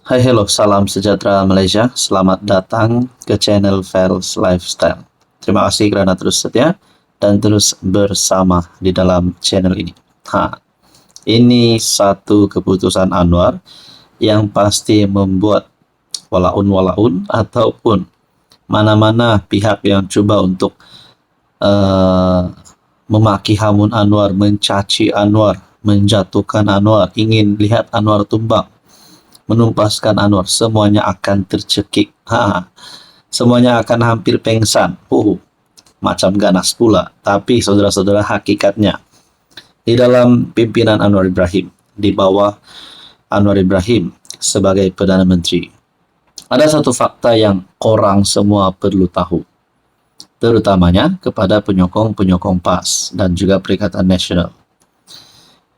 Hai, hello, salam sejahtera Malaysia. Selamat datang ke channel Fels Lifestyle. Terima kasih kerana terus setia dan terus bersama di dalam channel ini. Ini satu keputusan Anwar yang pasti membuat walaun-walaun ataupun mana-mana pihak yang cuba untuk uh, memaki hamun Anwar, mencaci Anwar, menjatuhkan Anwar, ingin lihat Anwar tumbang, menumpaskan Anwar, semuanya akan tercekik. Semuanya akan hampir pengsan. Macam ganas pula. Tapi saudara-saudara, hakikatnya di dalam pimpinan Anwar Ibrahim, di bawah Anwar Ibrahim sebagai Perdana Menteri, ada satu fakta yang korang semua perlu tahu, terutamanya kepada penyokong-penyokong PAS dan juga Perikatan Nasional.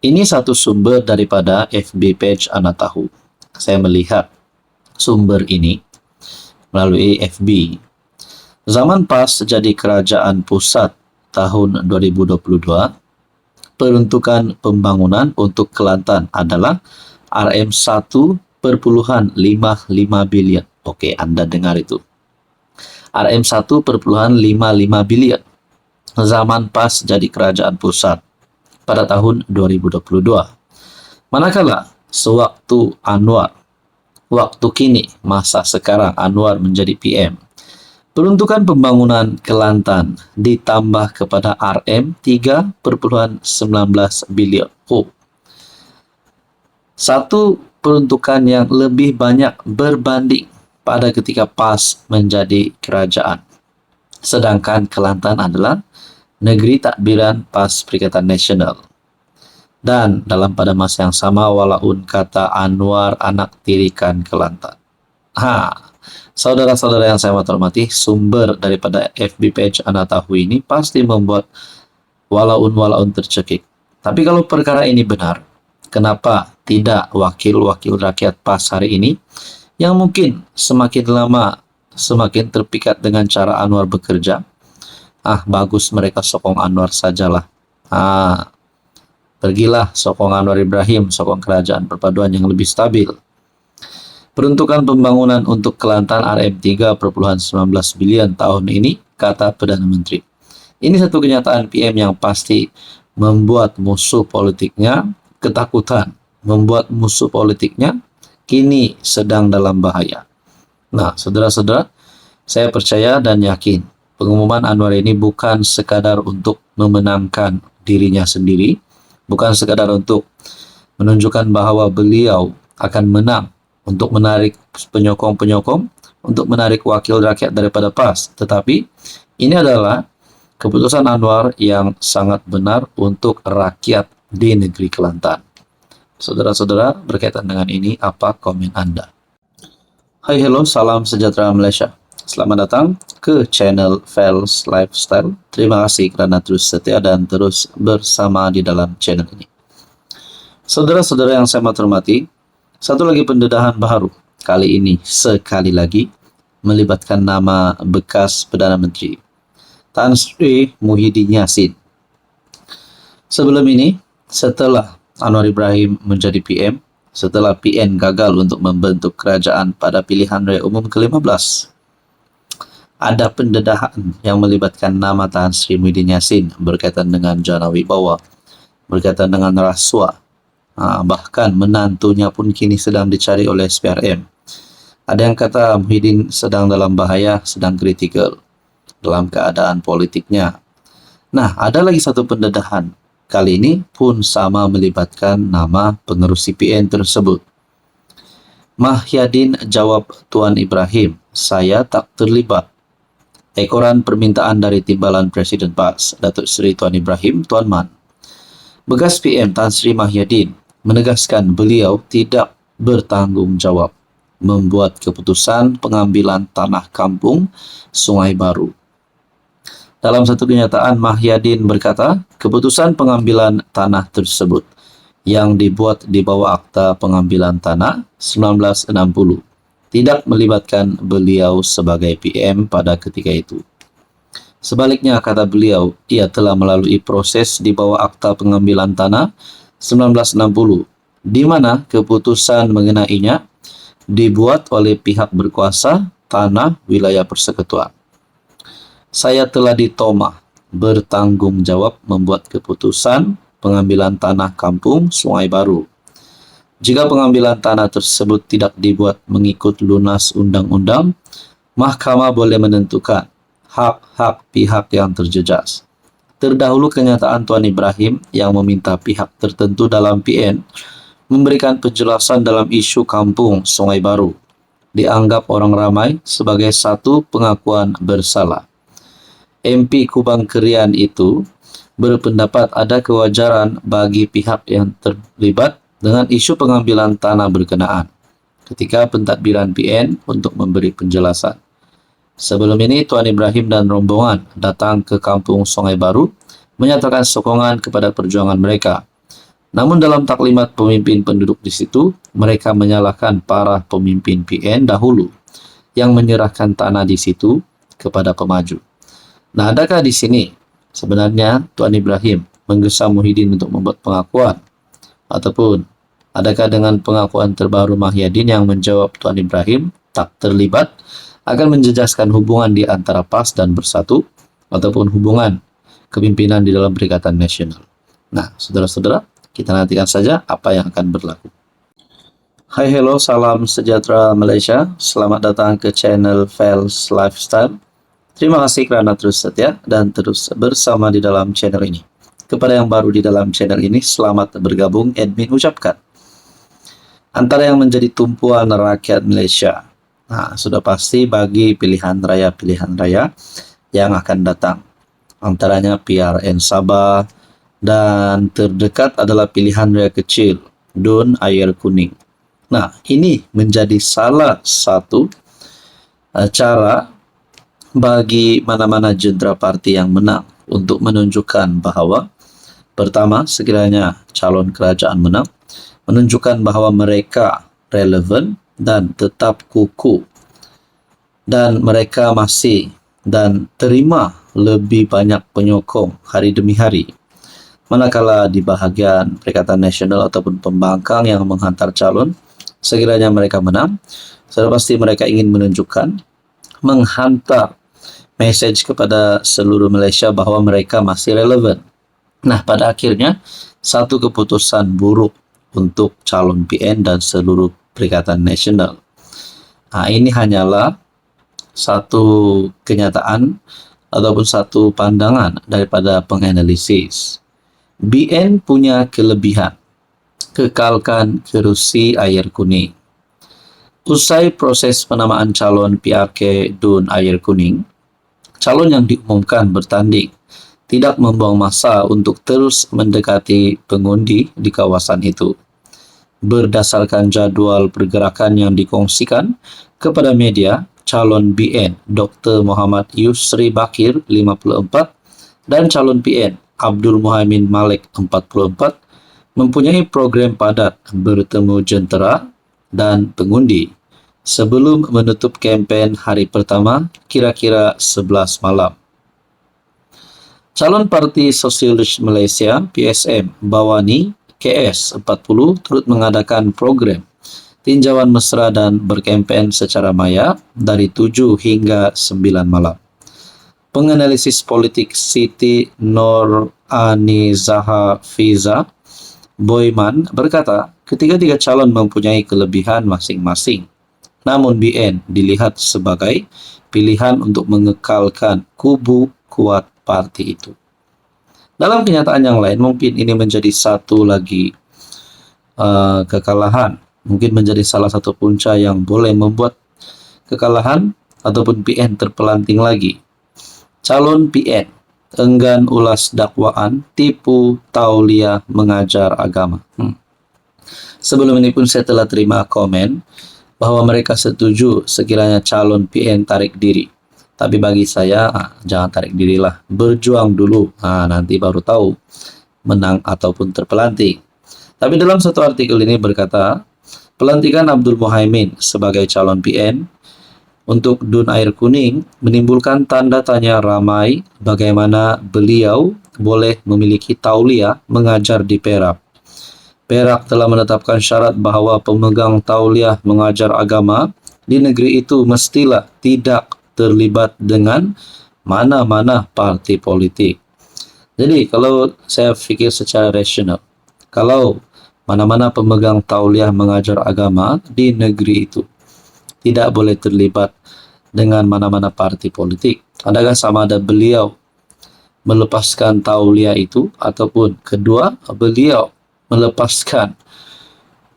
Ini satu sumber daripada FB page Anak Tahu. Saya melihat sumber ini melalui FB. Zaman PAS jadi kerajaan pusat tahun 2022, peruntukan pembangunan untuk Kelantan adalah RM1.55 bilion. Okey, anda dengar itu. RM1.55 bilion. Zaman PAS jadi kerajaan pusat pada tahun 2022. Manakala sewaktu Anwar, waktu kini, masa sekarang Anwar menjadi PM, peruntukan pembangunan Kelantan ditambah kepada RM3.19 bilion. Satu peruntukan yang lebih banyak berbanding pada ketika PAS menjadi kerajaan. Sedangkan Kelantan adalah negeri takbiran PAS Perikatan Nasional. Dan dalam pada masa yang sama, walaupun kata Anwar anak tirikan Kelantan. Saudara-saudara yang saya hormati, sumber daripada FB page Anak Tahu ini pasti membuat walaun-walaun tercekik. Tapi kalau perkara ini benar, kenapa tidak wakil-wakil rakyat PAS hari ini yang mungkin semakin lama semakin terpikat dengan cara Anwar bekerja? Bagus mereka sokong Anwar sajalah. Pergilah sokong Anwar Ibrahim, sokong kerajaan perpaduan yang lebih stabil. Peruntukan pembangunan untuk Kelantan RM3.19 bilion tahun ini, kata Perdana Menteri. Ini satu kenyataan PM yang pasti membuat musuh politiknya ketakutan, membuat musuh politiknya kini sedang dalam bahaya. Nah, saudara-saudara, saya percaya dan yakin pengumuman Anwar ini bukan sekadar untuk memenangkan dirinya sendiri, bukan sekadar untuk menunjukkan bahawa beliau akan menang, untuk menarik penyokong-penyokong, untuk menarik wakil rakyat daripada PAS. Tetapi ini adalah keputusan Anwar yang sangat benar untuk rakyat di negeri Kelantan. Saudara-saudara, berkaitan dengan ini, apa komen Anda? Hai, hello, salam sejahtera Malaysia. Selamat datang ke channel Fels Lifestyle. Terima kasih kerana terus setia dan terus bersama di dalam channel ini. Saudara-saudara yang saya hormati, satu lagi pendedahan baru, kali ini sekali lagi melibatkan nama bekas Perdana Menteri Tan Sri Muhyiddin Yassin. Sebelum ini, setelah Anwar Ibrahim menjadi PM, setelah PN gagal untuk membentuk kerajaan pada pilihan raya umum ke-15, ada pendedahan yang melibatkan nama Tan Sri Muhyiddin Yassin berkaitan dengan jana wibawa, berkaitan dengan rasuah. Bahkan menantunya pun kini sedang dicari oleh SPRM. Ada yang kata Muhyiddin sedang dalam bahaya, sedang kritikal dalam keadaan politiknya. Nah, ada lagi satu pendedahan. Kali ini pun sama melibatkan nama pengerus CPN tersebut. Mahyadin jawab Tuan Ibrahim, saya tak terlibat. Ekoran permintaan dari Timbalan Presiden PAS, Datuk Seri Tuan Ibrahim, Tuan Man. Bekas PM Tan Sri Mahyadin menegaskan beliau tidak bertanggungjawab membuat keputusan pengambilan tanah kampung Sungai Baru. Dalam satu kenyataan, Mahyadin berkata, keputusan pengambilan tanah tersebut yang dibuat di bawah Akta Pengambilan Tanah 1960 tidak melibatkan beliau sebagai PM pada ketika itu. Sebaliknya, kata beliau, ia telah melalui proses di bawah Akta Pengambilan Tanah 1960, di mana keputusan mengenainya dibuat oleh pihak berkuasa tanah wilayah persekutuan. Saya telah ditoma bertanggung jawab membuat keputusan pengambilan tanah kampung Sungai Baru. Jika pengambilan tanah tersebut tidak dibuat mengikut lunas undang-undang, Mahkamah boleh menentukan hak-hak pihak yang terjejas. Terdahulu kenyataan Tuan Ibrahim yang meminta pihak tertentu dalam PN memberikan penjelasan dalam isu kampung Sungai Baru dianggap orang ramai sebagai satu pengakuan bersalah. MP Kubang Kerian itu berpendapat ada kewajaran bagi pihak yang terlibat dengan isu pengambilan tanah berkenaan ketika pentadbiran PN untuk memberi penjelasan. Sebelum ini, Tuan Ibrahim dan rombongan datang ke kampung Sungai Baru menyatakan sokongan kepada perjuangan mereka. Namun dalam taklimat pemimpin penduduk di situ, mereka menyalahkan para pemimpin PN dahulu yang menyerahkan tanah di situ kepada pemaju. Nah, adakah di sini sebenarnya Tuan Ibrahim menggesa Muhyiddin untuk membuat pengakuan? Ataupun adakah dengan pengakuan terbaru Mahyadin yang menjawab Tuan Ibrahim tak terlibat akan menjejaskan hubungan di antara PAS dan Bersatu ataupun hubungan kepimpinan di dalam Perikatan Nasional? Nah, saudara-saudara, kita nantikan saja apa yang akan berlaku. Hai, hello, salam sejahtera Malaysia. Selamat datang ke channel Fels Lifestyle. Terima kasih kerana terus setia dan terus bersama di dalam channel ini. Kepada yang baru di dalam channel ini, selamat bergabung, admin ucapkan. Antara yang menjadi tumpuan rakyat Malaysia, nah, sudah pasti bagi pilihan raya yang akan datang. Antaranya PRN Sabah dan terdekat adalah pilihan raya kecil, DUN Air Kuning. Nah, ini menjadi salah satu cara bagi mana-mana jentera parti yang menang untuk menunjukkan bahawa pertama, sekiranya calon kerajaan menang, menunjukkan bahawa mereka relevan dan tetap kukuh dan mereka masih dan terima lebih banyak penyokong hari demi hari. Manakala di bahagian Perikatan Nasional ataupun pembangkang yang menghantar calon, sekiranya mereka menang, sudah pasti mereka ingin menunjukkan, menghantar message kepada seluruh Malaysia bahawa mereka masih relevan. Nah, pada akhirnya, satu keputusan buruk untuk calon PN dan seluruh Perikatan Nasional. Nah, ini hanyalah satu kenyataan ataupun satu pandangan daripada penganalisis. BN punya kelebihan, kekalkan kerusi Air Kuning. Usai proses penamaan calon PRK DUN Air Kuning, calon yang diumumkan bertanding tidak membuang masa untuk terus mendekati pengundi di kawasan itu. Berdasarkan jadual pergerakan yang dikongsikan kepada media, calon BN Dr. Muhammad Yusri Bakir 54 dan calon PN Abdul Muhaimin Malik 44 mempunyai program padat bertemu jentera dan pengundi sebelum menutup kempen hari pertama kira-kira 11 malam. Calon Parti Sosialis Malaysia PSM Bawani KS 40 turut mengadakan program tinjauan mesra dan berkempen secara maya dari 7 hingga 9 malam. Penganalisis politik Siti Nuranizaha Fiza Boyman berkata, ketiga-tiga calon mempunyai kelebihan masing-masing. Namun BN dilihat sebagai pilihan untuk mengekalkan kubu kuat parti itu. Dalam kenyataan yang lain, mungkin ini menjadi satu lagi kekalahan. Mungkin menjadi salah satu punca yang boleh membuat kekalahan ataupun PN terpelanting lagi. Calon PN enggan ulas dakwaan tipu tauliah mengajar agama. Sebelum ini pun saya telah terima komen bahwa mereka setuju sekiranya calon PN tarik diri. Tapi bagi saya, jangan tarik dirilah. Berjuang dulu. Nanti baru tahu menang ataupun terpelanting. Tapi dalam satu artikel ini berkata, pelantikan Abdul Muhaimin sebagai calon PN untuk DUN Air Kuning menimbulkan tanda tanya ramai bagaimana beliau boleh memiliki tauliah mengajar di Perak. Perak telah menetapkan syarat bahwa pemegang tauliah mengajar agama di negeri itu mestilah tidak terlibat dengan mana-mana parti politik. Jadi kalau saya pikir secara rasional, kalau mana-mana pemegang tauliah mengajar agama di negeri itu tidak boleh terlibat dengan mana-mana parti politik, adakah sama ada beliau melepaskan tauliah itu ataupun kedua beliau melepaskan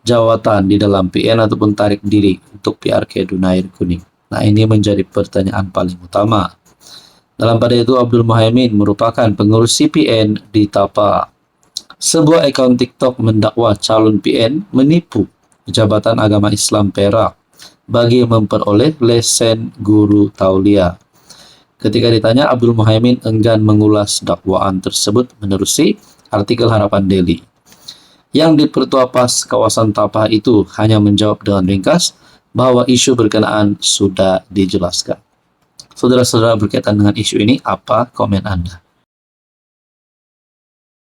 jawatan di dalam PN ataupun tarik diri untuk PRK Dunair Kuning. Nah, ini menjadi pertanyaan paling utama. Dalam pada itu, Abdul Muhaimin merupakan pengurus CPN di Tapa. Sebuah akaun TikTok mendakwa calon PN menipu Jabatan Agama Islam Perak bagi memperoleh lesen guru tauliah. Ketika ditanya, Abdul Muhaimin enggan mengulas dakwaan tersebut menerusi artikel Harapan Daily. Yang di Pertua PAS kawasan Tapah itu hanya menjawab dengan ringkas bahwa isu berkenaan sudah dijelaskan. Saudara-saudara, berkaitan dengan isu ini, apa komen Anda?